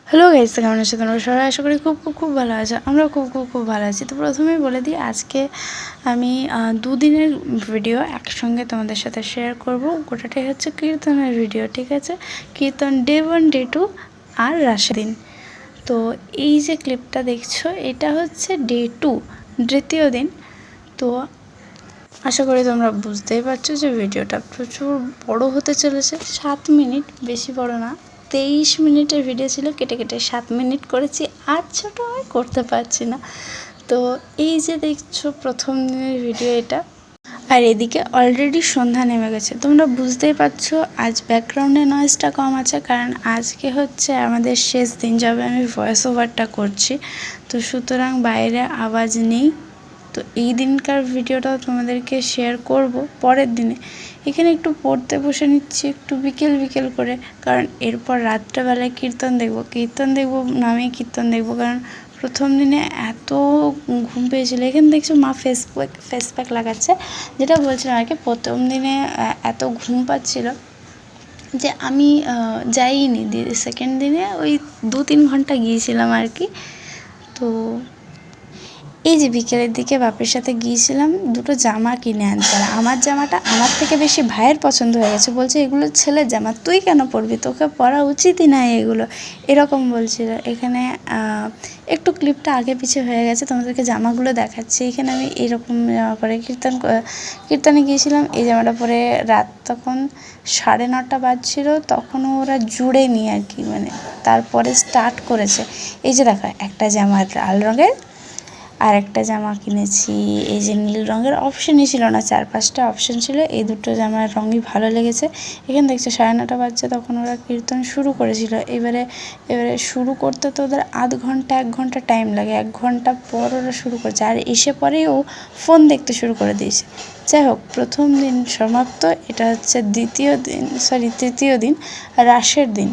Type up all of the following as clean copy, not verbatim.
Hello guys, কেমন আছো তোমরা সবাই? আশা করি খুব খুব খুব ভালো আছো। আমরা খুব খুব খুব ভালো আছি। তো প্রথমেই বলে দিই, আজকে আমি দুদিনের ভিডিও একসঙ্গে তোমাদের সাথে শেয়ার করব। গোটাটাই হচ্ছে কীর্তনের ভিডিও, ঠিক আছে? কীর্তন ডে 1, ডে 2 আর রাশের দিন। তো এই যে ক্লিপটা দেখছো, এটা হচ্ছে ডে 2, দ্বিতীয় দিন। তো আশা করি তোমরা বুঝতেই পারছো যে ভিডিওটা প্রচুর বড় হতে চলেছে। 7 মিনিট, বেশি বড় না। 23 মিনিটের ভিডিও ছিল, কেটে কেটে 7 মিনিট করেছি। আর ছোটো আমি করতে পারছি না। তো এই যে দেখছো প্রথম দিনের ভিডিও এটা। আর এদিকে অলরেডি সন্ধ্যা নেমে গেছে। তোমরা বুঝতেই পারছো আজ ব্যাকগ্রাউন্ডে নয়েজটা কম আছে, কারণ আজকে হচ্ছে আমাদের শেষ দিন, যবে আমি ভয়েস ওভারটা করছি। তো সুতরাং বাইরে আওয়াজ নেই। তো এই দিনকার ভিডিওটা তোমাদেরকে শেয়ার করব পরের দিনে। এখানে একটু পড়তে বসে নিচ্ছি, একটু বিকেল করে, কারণ এরপর রাত্রেবেলায় কীর্তন দেখবো নামেই কীর্তন দেখবো। কারণ প্রথম দিনে এত ঘুম পেয়েছিলো। এখানে দেখছো মা ফেস প্যাক লাগাচ্ছে। যেটা বলছিলাম আর কি, প্রথম দিনে এত ঘুম পাচ্ছিল যে আমি যাইনি। সেকেন্ড দিনে ওই 2-3 ঘন্টা গিয়েছিলাম আর কি। তো এই যে বিকেলের দিকে বাপের সাথে গিয়েছিলাম দুটো জামা কিনে আনতে। আমার জামাটা আমার থেকে বেশি ভাইয়ের পছন্দ হয়ে গেছে। বলছে এগুলো ছেলের জামা, তুই কেন পরবি, তোকে পরা উচিতই না এগুলো, এরকম বলছিল। এখানে একটু ক্লিপটা আগে পিছে হয়ে গেছে, তোমাদেরকে জামাগুলো দেখাচ্ছি। এখানে আমি এরকম জামা পরে কীর্তনে গিয়েছিলাম। এই জামাটা পরে রাত তখন 9:30 বাজছিল, তখনও ওরা জুড়ে নি আর কি, মানে তারপরে স্টার্ট করেছে। এই যে দেখো, একটা জামা লাল রঙের, আর একটা জামা কিনেছি এই যে নীল রঙের। অপশানই ছিল না, 4-5টা অপশান ছিল। এই দুটো জামার রঙই ভালো লেগেছে। এখানে দেখছো 9:30 বাজছে, তখন ওরা কীর্তন শুরু করেছিল। এবারে শুরু করতে তো ওদের আধ ঘন্টা 1 ঘন্টা টাইম লাগে। 1 ঘন্টা পর ওরা শুরু করেছে, আর এসে পরেই ও ফোন দেখতে শুরু করে দিয়েছে। যাই হোক, প্রথম দিন সমাপ্ত। এটা হচ্ছে তৃতীয় দিন, রাশের দিন।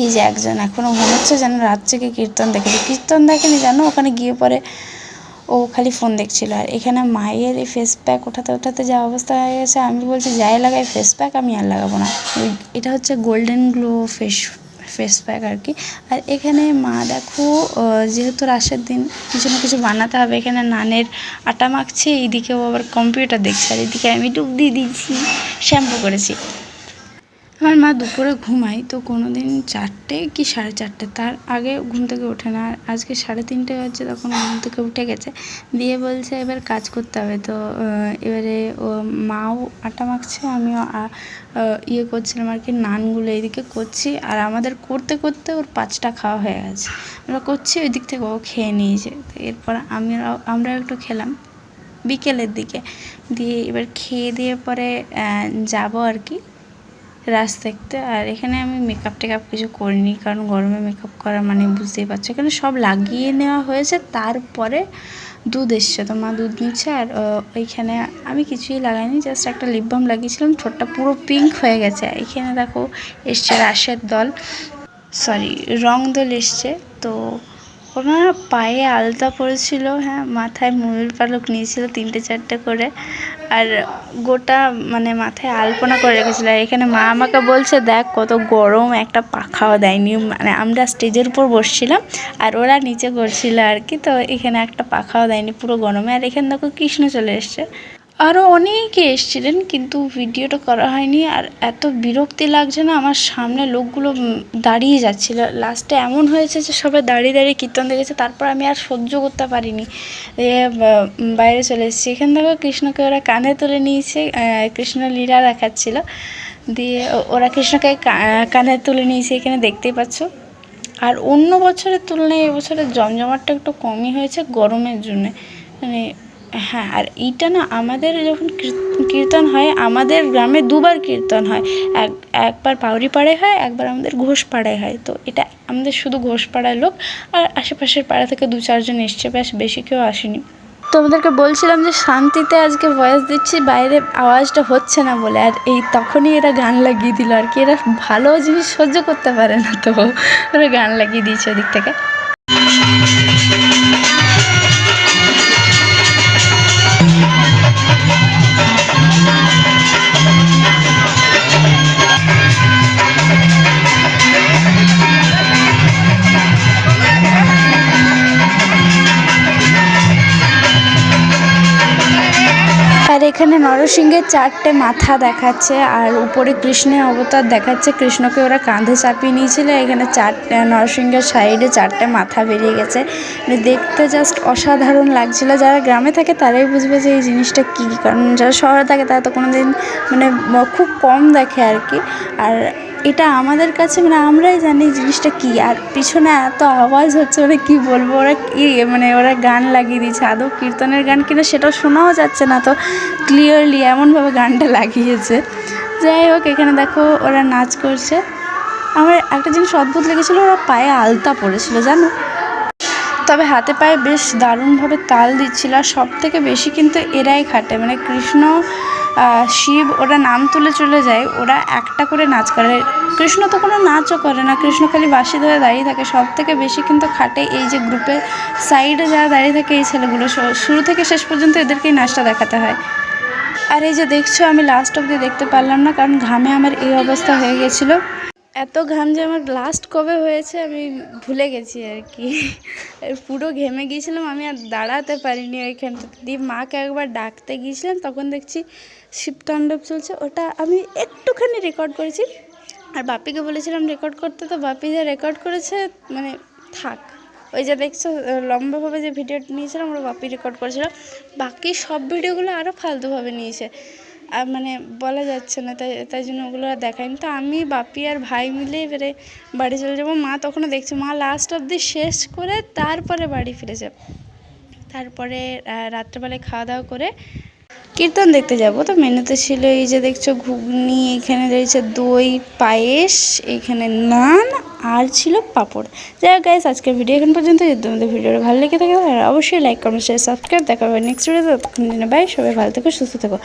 এই যে একজন এখনও মনে হচ্ছে যেন রাত থেকে কীর্তন দেখেনি জানো। ওখানে গিয়ে পরে ও খালি ফোন দেখছিল। আর এখানে মায়ের এই ফেস প্যাক ওঠাতে যা অবস্থা হয়ে গেছে, আমি বলছি যাই লাগাই ফেস প্যাক, আমি আর লাগাবো না। এটা হচ্ছে গোল্ডেন গ্লো ফেস প্যাক আর কি। আর এখানে মা দেখো, যেহেতু রাশের দিন কিছু না কিছু বানাতে হবে, এখানে নানের আটা মাখছে, এইদিকেও আবার কম্পিউটার দেখছে, আর এদিকে আমি ডুব দিয়ে দিয়েছি, শ্যাম্পু করেছি। আমার মা দুপুরে ঘুমায়, তো কোনো দিন 4টে কি 4:30, তার আগে ঘুম থেকে ওঠে না। আর আজকে 3:30 হচ্ছে, তখন ঘুম থেকে উঠে গেছে। দিয়ে বলছে এবার কাজ করতে হবে। তো এবারে ও মাও আটা মাখছে, আমিও করছিলাম আর কি, নানগুলো এইদিকে করছি। আর আমাদের করতে করতে ওর 5টা খাওয়া হয়ে গেছে। আমরা করছি, ওই দিক থেকে ও খেয়ে নিয়েছে। তো এরপর আমরা একটু খেলাম বিকেলের দিকে। দিয়ে এবার খেয়ে দিয়ে পরে যাবো আর কি রাস দেখতে। আর এখানে আমি মেকআপ টেকআপ কিছু করিনি, কারণ গরমে মেকআপ করা মানে বুঝতেই পারছো। এখানে সব লাগিয়ে নেওয়া হয়েছে, তারপরে দুধ এসছে, তো মা দুধ নিচ্ছে। আর ওইখানে আমি কিছুই লাগাইনি, জাস্ট একটা লিপ বাম লাগিয়েছিলাম, ঠোঁটটা পুরো পিঙ্ক হয়ে গেছে। এখানে দেখো এসছে রাশের দল, রং দল এসছে। তো ওনারা পায়ে আলতা পরেছিল, হ্যাঁ, মাথায় ময়ূর পালক নিয়েছিল 3-4টে করে, আর গোটা মানে মাথায় আলপনা করে রেখেছিল। আর এখানে মা আমাকে বলছে দেখ কত গরম, একটা পাখাও দেয়নি। মানে আমরা স্টেজের উপর বসছিলাম আর ওরা নিচে করছিল আর কি, তো এখানে একটা পাখাও দেয়নি, পুরো গরমে। আর এখানে দেখো কৃষ্ণ চলে এসছে। আরও অনেকে এসেছিলেন, কিন্তু ভিডিওটা করা হয়নি। আর এত বিরক্তি লাগছে না, আমার সামনে লোকগুলো দাঁড়িয়ে যাচ্ছিলো। লাস্টে এমন হয়েছে যে সবাই দাঁড়িয়ে কীর্তন দেখেছে, তারপর আমি আর সহ্য করতে পারিনি, বাইরে চলে এসেছি। এখান থেকে কৃষ্ণকে ওরা কাঁধে তুলে নিয়েছে, কৃষ্ণ লীলা দেখাচ্ছিল। দিয়ে ওরা কৃষ্ণকে কাঁধে তুলে নিয়েছে, এখানে দেখতেই পাচ্ছ। আর অন্য বছরের তুলনায় এবছরের জমজমাটটা একটু কমই হয়েছে গরমের জন্যে, মানে হ্যাঁ। আর এইটা না, আমাদের যখন কীর্তন হয়, আমাদের গ্রামে 2বার কীর্তন হয়। একবার পাউরিপাড়ায় হয়, একবার আমাদের ঘোষপাড়ায় হয়। তো এটা আমাদের শুধু ঘোষপাড়ার লোক, আর আশেপাশের পাড়া থেকে 2-4 জন এসছে, বেশি কেউ আসেনি। তোমাদেরকে বলছিলাম যে শান্তিতে আজকে ভয়েস দিচ্ছি, বাইরে আওয়াজটা হচ্ছে না বলে। আর তখনই এরা গান লাগিয়ে দিল আর কি। এরা ভালো জিনিস সহ্য করতে পারে না, তো ওরা গান লাগিয়ে দিয়েছে ওদিক থেকে। এখানে নরসিংহের 4টে মাথা দেখাচ্ছে আর উপরে কৃষ্ণের অবতার দেখাচ্ছে। কৃষ্ণকে ওরা কাঁধে চাপিয়ে নিয়েছিল। এখানে নরসিংহের সাইডে 4টে মাথা বেরিয়ে গেছে। দেখতে জাস্ট অসাধারণ লাগছিল। যারা গ্রামে থাকে তারাই বুঝবে যে এই জিনিসটা কী, কারণ যারা শহরে থাকে তারা তো কোনো দিন মানে খুব কম দেখে আর কি। আর এটা আমাদের কাছে মানে আমরাই জানি জিনিসটা কী। আর পিছনে এত আওয়াজ হচ্ছে, মানে কী বলবো, ওরা কী মানে ওরা গান লাগিয়ে দিয়েছে। আদৌ কীর্তনের গান কিনা সেটাও শোনাও যাচ্ছে না তো ক্লিয়ারলি, এমনভাবে গানটা লাগিয়েছে। যাই হোক, এখানে দেখো ওরা নাচ করছে। আমার একটা জিনিস অদ্ভুত লেগেছিলো, ওরা পায়ে আলতা পরেছিল জানো, তবে হাতে পায়ে বেশ দারুণভাবে তাল দিচ্ছিল। আর সব থেকে বেশি কিন্তু এরাই খাটে, মানে কৃষ্ণ শিব ওরা নাম তুলে চলে যায়, ওরা একটা করে নাচ করে। কৃষ্ণ তো কোনো নাচও করে না, কৃষ্ণ খালি বাঁশি ধরে দাঁড়িয়ে থাকে। সব থেকে বেশি কিন্তু খাটে এই যে গ্রুপের সাইডে যারা দাঁড়িয়ে থাকে এই ছেলেগুলো, শুরু থেকে শেষ পর্যন্ত এদেরকেই নাচটা দেখাতে হয়। আর এই যে দেখছো আমি লাস্ট অবধি দেখতে পারলাম না, কারণ ঘামে আমার এই অবস্থা হয়ে গেছিলো। এত ঘাম যে আমার লাস্ট কবে হয়েছে আমি ভুলে গেছি আর কি। পুরো ঘেমে গিয়েছিলাম, আমি আর দাঁড়াতে পারিনি ওইখানটাতে। দিয়ে মাকে একবার ডাকতে গিয়েছিলাম, তখন দেখছি শিবতাণ্ডব চলছে, ওটা আমি একটুখানি রেকর্ড করেছি। আর বাপিকে বলেছিলাম রেকর্ড করতে, তো বাপি যা রেকর্ড করেছে মানে থাক। ওই যে দেখছো লম্বাভাবে যে ভিডিও নিয়েছিলাম ওরা বাপি রেকর্ড করেছিল, বাকি সব ভিডিওগুলো আরও ফালতুভাবে নিয়েছে। আর মানে বলা যাচ্ছে না, তাই জন্য ওগুলো আর দেখায়নি। তো আমি বাপি আর ভাই মিলে এবারে বাড়ি চলে যাবো। মা তখনও দেখছে, মা লাস্ট অবধি শেষ করে তারপরে বাড়ি ফিরেছে। তারপরে রাত্রেবেলায় খাওয়া দাওয়া করে কীর্তন দেখতে যাব। তো মেনুতে ছিল এই যে দেখছো ঘুগনি, এখানে রয়েছে দই পায়েস, এইখানে নান, আর ছিল পাঁপড়। যাই হোক গাইস, আজকের ভিডিও এখন পর্যন্ত। যদি তোমাদের ভিডিওটা ভালো লেগে থাকে তাহলে অবশ্যই লাইক কমেন্ট শেয়ার সাবস্ক্রাইব। দেখা হবে নেক্সট ভিডিওতে। ততক্ষণ দিনে বাই, সবাই ভালো থেকো, সুস্থ থেকো।